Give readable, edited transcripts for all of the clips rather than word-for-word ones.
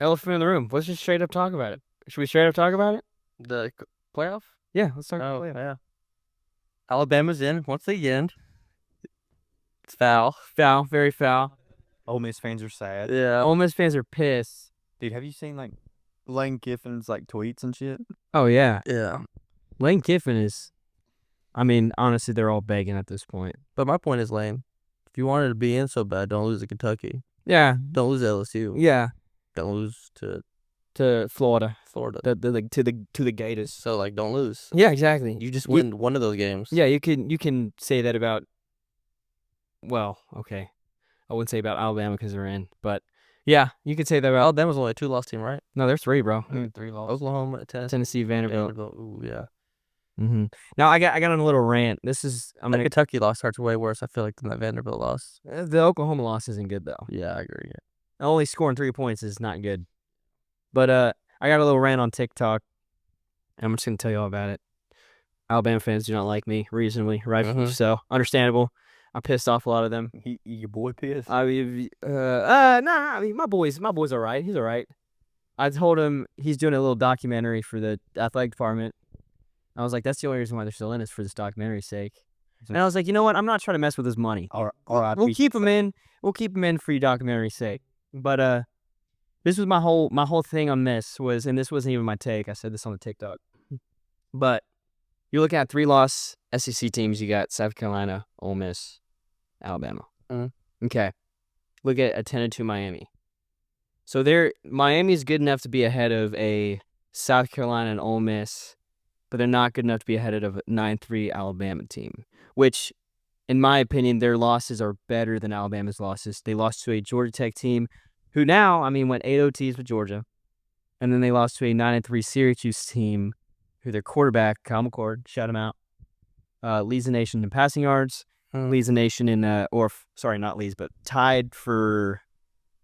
Elephant in the room. Let's just straight up talk about it. Should we straight up talk about it? The playoff? Yeah, let's talk Oh, about it. yeah. Alabama's in once again. It's foul. Foul, very foul. Ole Miss fans are sad. Yeah. Ole Miss fans are pissed. Dude, have you seen like Lane Kiffin's like tweets and shit? Oh, yeah. Yeah. Lane Kiffin is, I mean, honestly, they're all begging at this point. But my point is, Lane, if you wanted to be in so bad, don't lose to Kentucky. Yeah. Don't lose to LSU. Yeah. Don't lose to Florida. Florida. To the Gators. So, like, don't lose. Yeah, exactly. You just win one of those games. Yeah, you can say that about, well, okay. I wouldn't say about Alabama because they're in, but yeah, you could say that about Alabama's only a 2-loss team, right? No, there's 3, bro. 3 lost. Oklahoma, Tennessee, Vanderbilt. Ooh, yeah. Mm-hmm. Now I got on a little rant. This is The Kentucky loss hurts way worse, I feel like, than that Vanderbilt loss. The Oklahoma loss isn't good though. Yeah, I agree. Yeah. Only scoring 3 points is not good. But I got a little rant on TikTok. I'm just gonna tell you all about it. Alabama fans do not like me, reasonably, rightfully so. Understandable. I pissed off a lot of them. Your boy pissed? I mean, nah. I mean, my boy's all right. He's all right. I told him he's doing a little documentary for the athletic department. I was like, that's the only reason why they're still in is for this documentary's sake. And I was like, you know what? I'm not trying to mess with his money. All right. We'll keep him in. We'll keep him in for your documentary's sake. But this was my whole thing on this was, and this wasn't even my take. I said this on the TikTok. But you're looking at 3-loss SEC teams. You got South Carolina, Ole Miss, Alabama. Okay. Look at a 10-2 Miami. So Miami's good enough to be ahead of a South Carolina and Ole Miss, but they're not good enough to be ahead of a 9-3 Alabama team, which, in my opinion, their losses are better than Alabama's losses. They lost to a Georgia Tech team who now, went 8 OTs with Georgia, and then they lost to a 9-3 Syracuse team who their quarterback, Kyle McCord, shout him out, leads the nation in passing yards, leads the nation in, not leads, but tied for,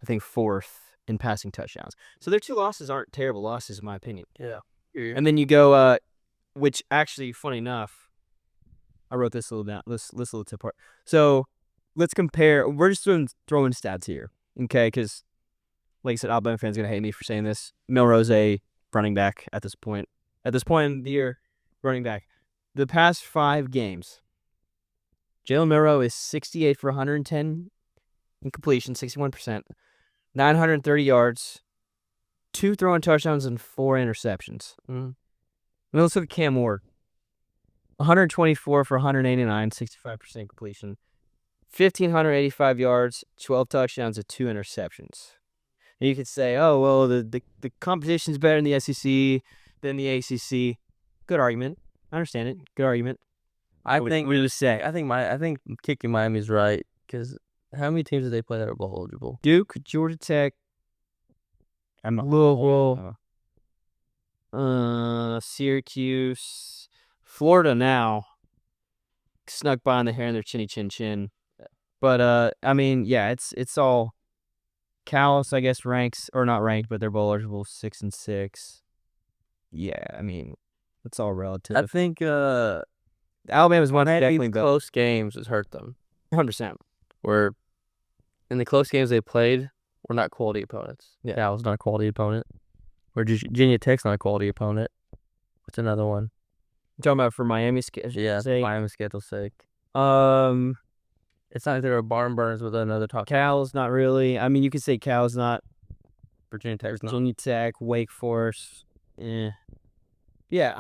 I think, 4th in passing touchdowns. So their 2 losses aren't terrible losses, in my opinion. Yeah. And then you go, which actually, funny enough, I wrote this little down, this little tip part. So let's compare. We're just throwing stats here, okay? Because, like I said, Alabama fans are going to hate me for saying this. Milroe's a running back at this point. At this point in the year, running back. The past 5 games, Jalen Milroe is 68 for 110 in completion, 61%, 930 yards, 2 throwing touchdowns, and 4 interceptions. Let's look at Cam Ward. 124 for 189, 65% completion, 1,585 yards, 12 touchdowns, and 2 interceptions. And you could say, oh, well, the competition's better in the SEC than the ACC. Good argument. I understand it. Good argument. I think kicking Miami's right, because how many teams did they play that were bowl eligible? Duke, Georgia Tech, Louisville, Syracuse, Florida now snuck by on the hair in their chinny chin chin. But it's all Cal's, I guess, ranks, or not ranked, but they're bowl eligible 6-6. Yeah, it's all relative. I think Alabama's one definitely close games has hurt them. 100%. Where in the close games they played were not quality opponents. Yeah, Cal's not a quality opponent. Where Virginia Tech's not a quality opponent. What's another one? You're talking about for Miami's schedule? Yeah, Miami's schedule's sake. It's not like they're a barn burners with another top. Cal's not really. You could say Cal's not. Virginia Tech's not. Virginia Tech, Wake Forest. Yeah,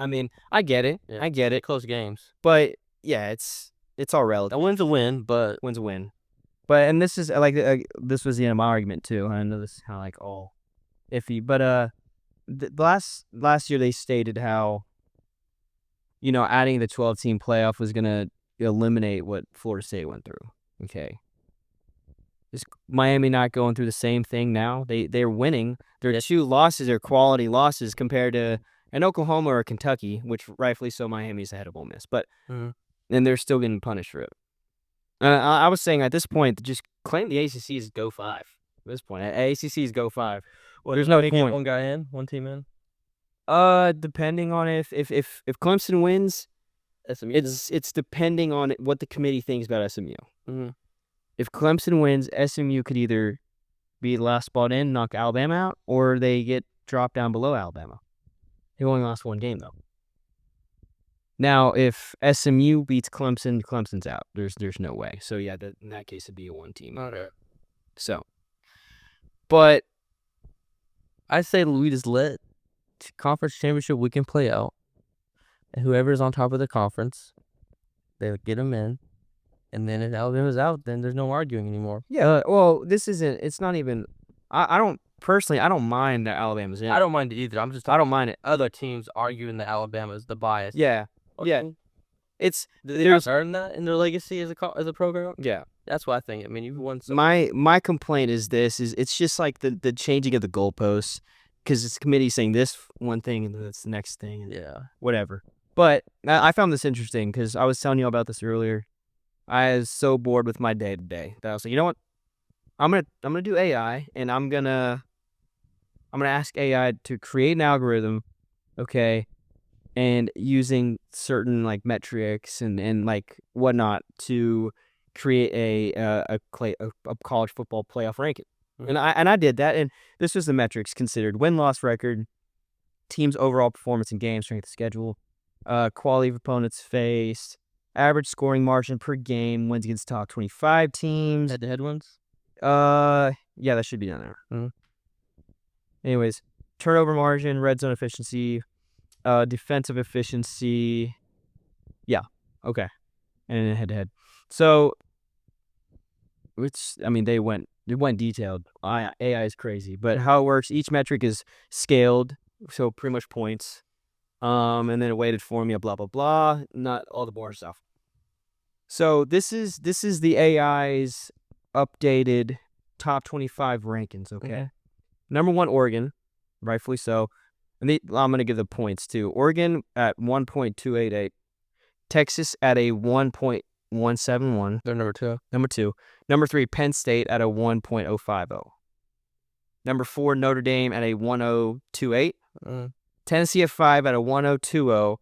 I get it. Yeah. I get it. Close games. But, yeah, it's all relative. A win's a win, but... Win's a win. But, and this is, this was the end of my argument, too. I know this is kind of, all iffy. But, last year they stated how, adding the 12-team playoff was going to eliminate what Florida State went through. Okay. Is Miami not going through the same thing now? They're winning. Their 2 losses are quality losses compared to an Oklahoma or Kentucky, which rightfully so Miami's ahead of Ole Miss. But and they're still getting punished for it. I was saying at this point, just claim the ACC is go 5. At this point, ACC is go 5. Well, there's no point. One guy in, one team in. Depending on if Clemson wins, SMU. It's depending on what the committee thinks about SMU. If Clemson wins, SMU could either be the last spot in, knock Alabama out, or they get dropped down below Alabama. They only lost one game though. Now, if SMU beats Clemson, Clemson's out. There's no way. So yeah, in that case, it'd be a one team. Okay. So, but I say we just let conference championship weekend play out, and whoever's on top of the conference, they'll get them in, and then if Alabama's out, then there's no arguing anymore. yeah, well, this isn't. It's not even. I don't personally. I don't mind that Alabama's in. I don't mind it either. I'm just I don't mind it. other teams arguing that Alabama's the bias. Yeah, yeah. Okay. It's Did they there's earn that in their legacy as a program? yeah. That's what I think. I mean, you've won some. My complaint is this: is it's just like the changing of the goalposts, because it's committee saying this one thing and then it's the next thing and Yeah. whatever. But I found this interesting because I was telling you about this earlier. I was so bored with my day to day that I was like, you know what? I'm gonna do AI, and I'm gonna ask AI to create an algorithm, okay, and using certain like metrics and like whatnot to create a college football playoff ranking. Mhm. And I did that, and this was the metrics considered: win-loss record, team's overall performance in games, strength of schedule, quality of opponents faced, average scoring margin per game, wins against top 25 teams. Head-to-head ones? Yeah, that should be down there. Mhm. Anyways, turnover margin, red zone efficiency, defensive efficiency. Yeah, okay, and then head-to-head. So, they went detailed. AI is crazy, but how it works, each metric is scaled, so pretty much points. And then a weighted formula, blah blah blah. Not all the boring stuff. So this is the AI's updated top 25 rankings. Okay, Mhm. Number 1, Oregon, rightfully so. And I'm gonna give the points too. Oregon at 1.288, Texas at a 1.171. They're number 2. Number 2. Number 3, Penn State at a 1.050. Number 4, Notre Dame at a 1.028. Tennessee at 5 at a 1.020.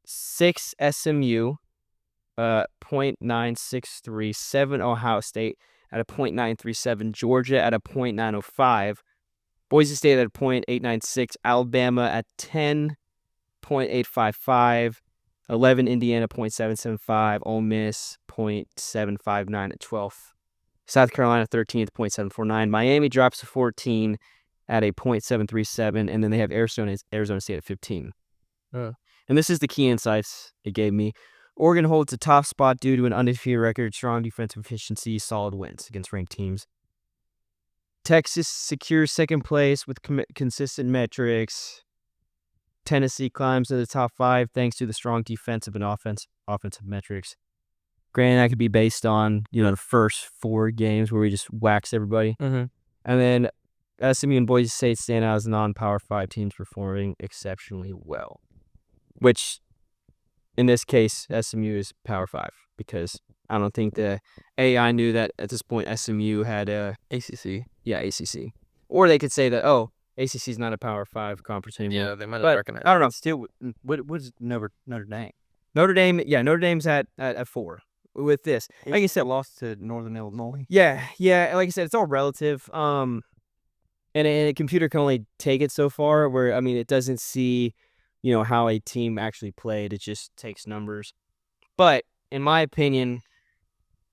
6, SMU, 0.963. 7, Ohio State at a 0.937. Georgia at a 0.905. Boise State at a 0.896. Alabama at 10.855. 11, Indiana, 0.775. Ole Miss, 0.759 at 12th. South Carolina, 13th, 0.749. Miami drops to 14 at a 0.737. And then they have Arizona State at 15. And this is the key insights it gave me. Oregon holds the top spot due to an undefeated record, strong defensive efficiency, solid wins against ranked teams. Texas secures second place with consistent metrics. Tennessee climbs to the top 5 thanks to the strong defensive and offensive metrics. Granted, that could be based on the first 4 games where we just waxed everybody. Mm-hmm. And then SMU and Boise State stand out as non-Power 5 teams performing exceptionally well. Which, in this case, SMU is Power 5 because I don't think the AI knew that at this point SMU had a ACC. Yeah, ACC. Or they could say that, ACC is not a Power 5 conference anymore. Yeah, they might have But recognized. I don't know. Still, what's Notre Dame? Notre Dame's at 4 with this. Like I said, lost to Northern Illinois. Yeah. Like I said, it's all relative. And a computer can only take it so far. Where it doesn't see, how a team actually played. It just takes numbers. But in my opinion,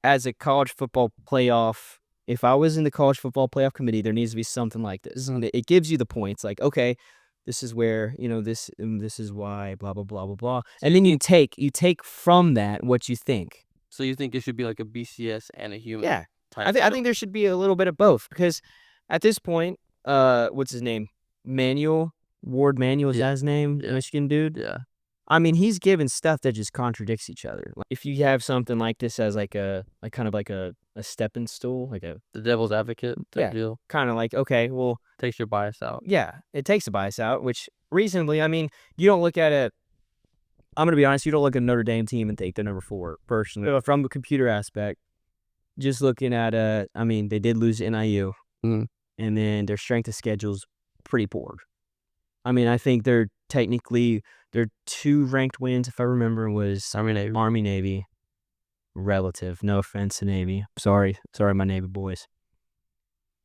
as a college football playoff, if I was in the college football playoff committee, there needs to be something like this. It gives you the points, like, okay, this is where this is why, blah blah blah blah blah, and then you take from that what you think. So you think it should be like a BCS and a human? Yeah, Type I think there should be a little bit of both because at this point, what's his name? Ward Manuel is that his name? Yeah. Michigan dude. Yeah. He's given stuff that just contradicts each other. Like, if you have something like this as like a stepping stool, like the devil's advocate type Yeah. deal. kind of like, okay, well, Takes your bias out. yeah, it takes a bias out, which reasonably, you don't look at it. I'm going to be honest, you don't look at a Notre Dame team and think they're number 4, personally. From the computer aspect, just looking at, they did lose to NIU, Mhm. and then their strength of schedule's pretty poor. I think their 2 ranked wins, if I remember, was Army Navy. Relative. No offense to Navy. Sorry, my Navy boys.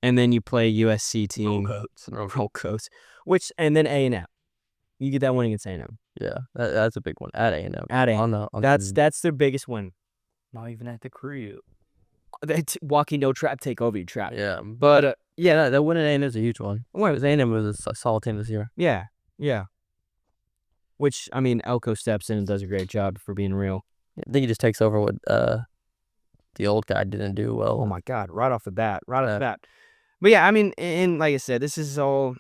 and then you play USC team. Roll Coats. And then A&M. You get that win against A&M. Yeah, that's a big one at A&M. At A&M. That's their biggest win. Not even at the crib. That's walking no trap, take over your trap. Yeah, but yeah, that win at A&M is a huge one. Well, A&M was a solid team this year. Yeah. Which, I mean, Elko steps in and does a great job for being real. I think he just takes over what the old guy didn't do well. Oh, my God. Right off the bat. But, yeah, I mean, and like I said, this is all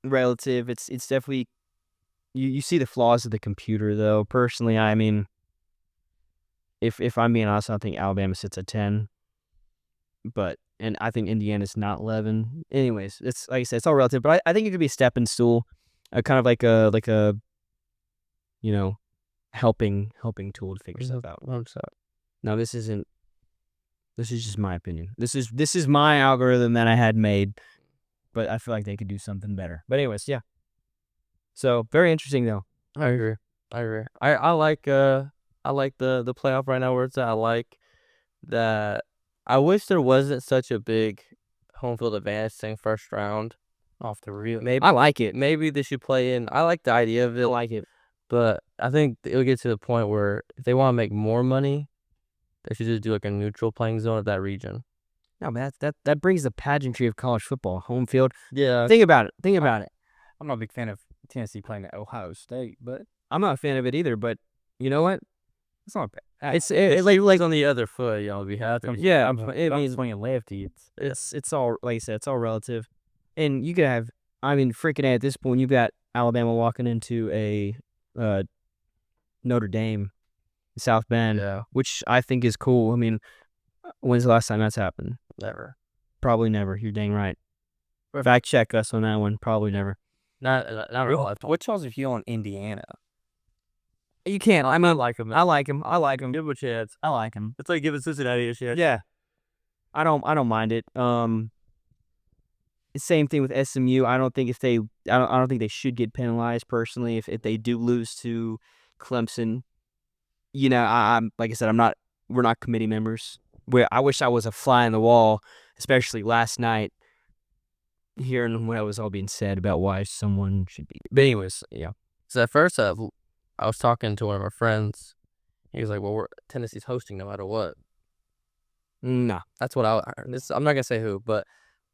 relative. It's definitely... You see the flaws of the computer, though. Personally, I mean, if I'm being honest, I think Alabama sits at 10. And I think Indiana's not 11. Anyways, it's like I said, it's all relative. But I think it could be a stepping stool, kind of like a helping tool to figure stuff out. I'm sorry. No, this isn't. This is just my opinion. This is my algorithm that I had made, but I feel like they could do something better. But anyways, yeah. So very interesting though. I agree. I like the playoff right now where it's at. I like that. I wish there wasn't such a big home field advantage thing first round. Off the real. Maybe I like it. Maybe they should play in. I like the idea of it. I like it. But I think it'll get to the point where if they want to make more money, they should just do like a neutral playing zone of that region. No, man, that brings the pageantry of college football. Home field. Yeah. Think about it. I'm not a big fan of Tennessee playing at Ohio State, but I'm not a fan of it either, but you know what? it's not bad. It's like on the other foot, y'all be happy. yeah, I'm it means swinging lefty. it's all, like I said, it's all relative. And you could have, I mean, freaking at this point, you've got Alabama walking into a Notre Dame, South Bend, Yeah. which I think is cool. I mean, when's the last time that's happened? Never. Probably never. You're dang right. Fact check us on that one. Probably never. Not real. What's y'all's view on Indiana? You can't. I like him. like him. Give him a chance. I like him. It's like giving Cincinnati a chance. Yeah. I don't mind it. Same thing with SMU. I don't think they should get penalized personally if they do lose to Clemson. I'm like I said, we're not committee members. I wish I was a fly on the wall, especially last night, hearing what was all being said about why someone should be. But anyways, yeah. So at first, I was talking to one of our friends. He was like, "Well, Tennessee's hosting no matter what." Nah. That's what I'm not gonna say who, but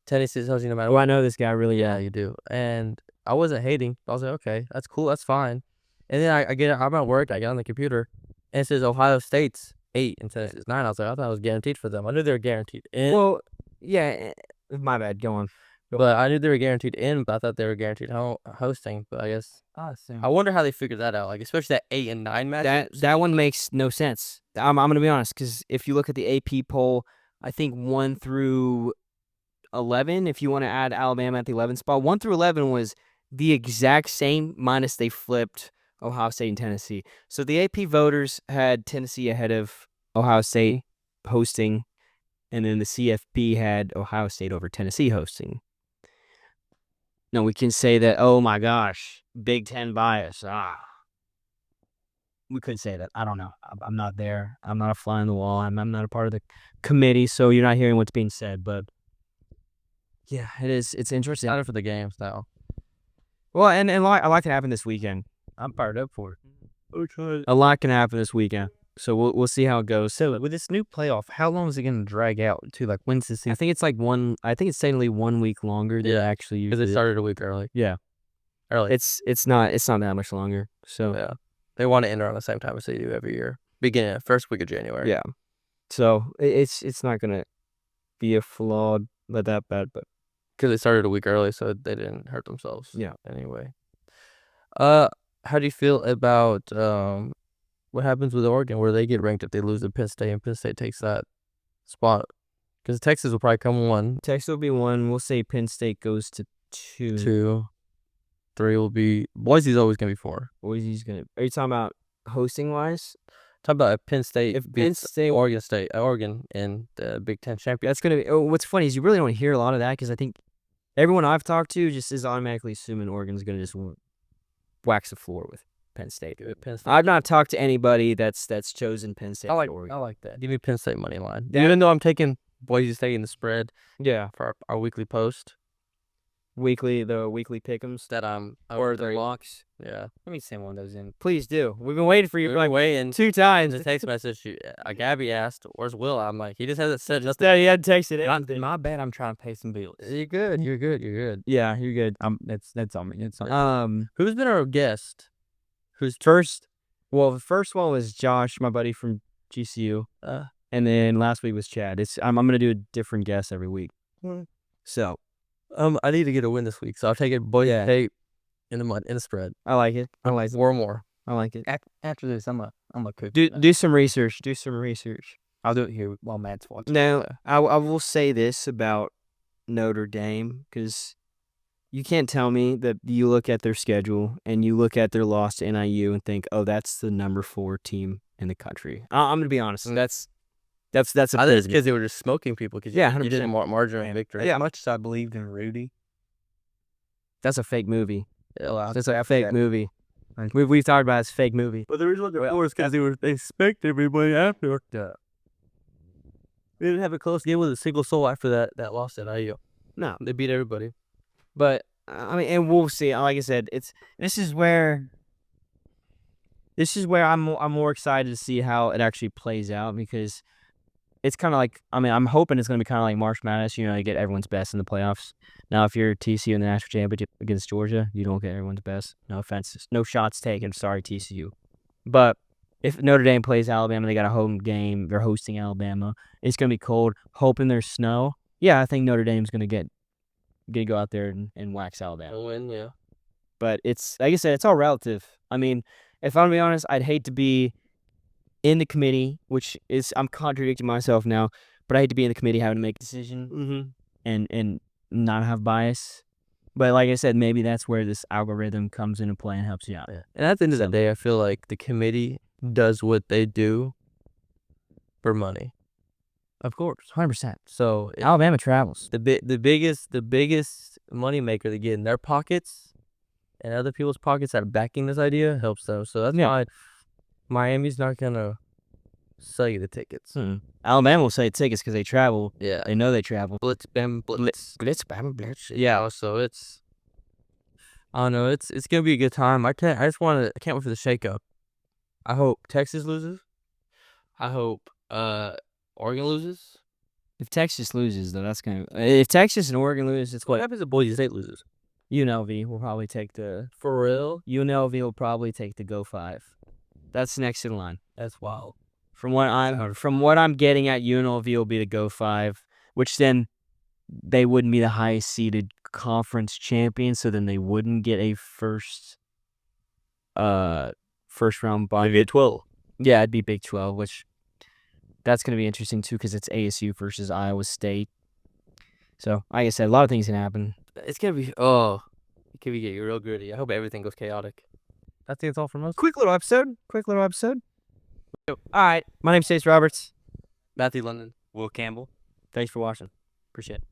Tennessee's hosting no matter Well, what. I know this guy really. Yeah, you do. And I wasn't hating. I was like, okay, that's cool, that's fine. And then I'm at work. I get on the computer, and it says Ohio State's 8 and Tennessee's 9. I was like, I thought it was guaranteed for them. I knew they were guaranteed in. Well, yeah. My bad. Go on. But I knew they were guaranteed in, but I thought they were guaranteed hosting. But I guess I wonder how they figured that out. Like, especially that 8 and 9 match. That one makes no sense. I'm gonna be honest, because if you look at the AP poll, I think 1 through 11, if you want to add Alabama at the 11th spot, 1 through 11 was the exact same, minus they flipped Ohio State and Tennessee. So the AP voters had Tennessee ahead of Ohio State hosting, and then the CFP had Ohio State over Tennessee hosting. No, we can say that, oh my gosh, Big Ten bias. We could say that. I don't know. I'm not there. I'm not a fly on the wall. I'm not a part of the committee, so you're not hearing what's being said. But yeah, it is. It's interesting. Excited for the games now. Well, and a lot can happen this weekend. I'm fired up for it. A lot can happen this weekend, so we'll see how it goes. So with this new playoff, how long is it going to drag out to? Like, when's the season? I think it's I think it's technically 1 week longer than actually because usually. it started a week early. Yeah, early. It's not that much longer. So yeah, they want to end around the same time as they do every year, beginning first week of January. Yeah, so it's not gonna be a flawed that bad, but because they started a week early, so they didn't hurt themselves. Yeah. Anyway, how do you feel about what happens with Oregon, where they get ranked if they lose to Penn State, and Penn State takes that spot? Because Texas will probably come 1. Texas will be 1. We'll say Penn State goes to 2. 2. 3 will be Boise's always gonna be 4. Boise's gonna. Are you talking about hosting wise? Talk about if Penn State Penn State, Oregon in the Big Ten championship. That's gonna be. What's funny is you really don't hear a lot of that because I think everyone I've talked to just is automatically assuming Oregon's gonna just wax the floor with Penn State. I've not talked to anybody that's chosen Penn State. I Oregon. like that. Give me Penn State money line. Even though I'm taking Boys is taking the spread Yeah. for our weekly post The weekly pick'ems. that Or the locks. Yeah. Let me send one of those in. Please do. We've been waiting for you We for were like waiting. 2 times. The text message, Gabby asked, "Where's Will?" I'm like, he just hasn't said just. Yeah, he had texted it. My bad. I'm trying to pay some bills. You're good. You're good. You're good. Yeah, you're good. That's on me. It's on. Who's been our guest? Who's first? Well, the first one was Josh, my buddy from GCU, and then last week was Chad. I'm gonna do a different guest every week. So I need to get a win this week, so I'll take it. Boys tape in the spread. I like it. I like it. 4 more. I like it. After this, I'm a cook. Do some research. Do some research. I'll do it here while Matt's watching. Now, I will say this about Notre Dame, because you can't tell me that you look at their schedule and you look at their loss to NIU and think, oh, that's the number 4 team in the country. I'm gonna be honest. That's a I think it's business. because they were just smoking people. Cause Yeah, you didn't 100%. margin of victory. As much as I believed in Rudy, That's a fake movie. Yeah, That's a fake movie. We've talked about it's a fake movie. but the reason they're 4 is because they expect everybody after. They didn't have a close game with a single soul after that loss at IU. No, They beat everybody. but I mean, and we'll see. Like I said, this is where I'm more excited to see how it actually plays out, because it's kind of like, I mean, I'm hoping it's going to be kind of like March Madness. You get everyone's best in the playoffs. Now, if you're TCU in the national championship against Georgia, you don't get everyone's best. No offense, no shots taken. Sorry, TCU. But if Notre Dame plays Alabama, they got a home game. They're hosting Alabama. It's going to be cold. Hoping there's snow. Yeah, I think Notre Dame's going to go out there and wax Alabama. Win, yeah. But it's, like I said, it's all relative. I mean, if I'm going to be honest, I'd hate to be in the committee, which is, I'm contradicting myself now, but I hate to be in the committee having to make a decision and not have bias. But like I said, maybe that's where this algorithm comes into play and helps you out. Yeah. And at the end of the day, I feel like the committee does what they do for money. Of course, 100%. So Alabama travels. the biggest money maker they get in their pockets and other people's pockets that are backing this idea helps them. So that's why Miami's not gonna sell you the tickets. Alabama will say tickets because they travel. Yeah, They know they travel. blitz, bam, blitz. Bam, blitz. Yeah, so it's, I don't know, it's gonna be a good time. I can't wait for the shakeup. I hope Texas loses. I hope Oregon loses. If Texas loses, though, that's going to... If Texas and Oregon lose, it's What what? happens if Boise State loses? UNLV will probably take the... For real? UNLV will probably take the Go 5. That's next in line. That's wild. From what I'm getting at, UNLV will be the Go 5, which then they wouldn't be the highest seeded conference champion, so then they wouldn't get a first round bye. Maybe at 12. Yeah, it'd be Big 12, which that's going to be interesting too, because it's ASU versus Iowa State. So, like I said, a lot of things can happen. It's gonna be it could be getting real gritty. I hope everything goes chaotic. I think it's all from us. Quick little episode. All right, my name's Stace Roberts. Matthew London. Will Campbell. Thanks for watching. Appreciate it.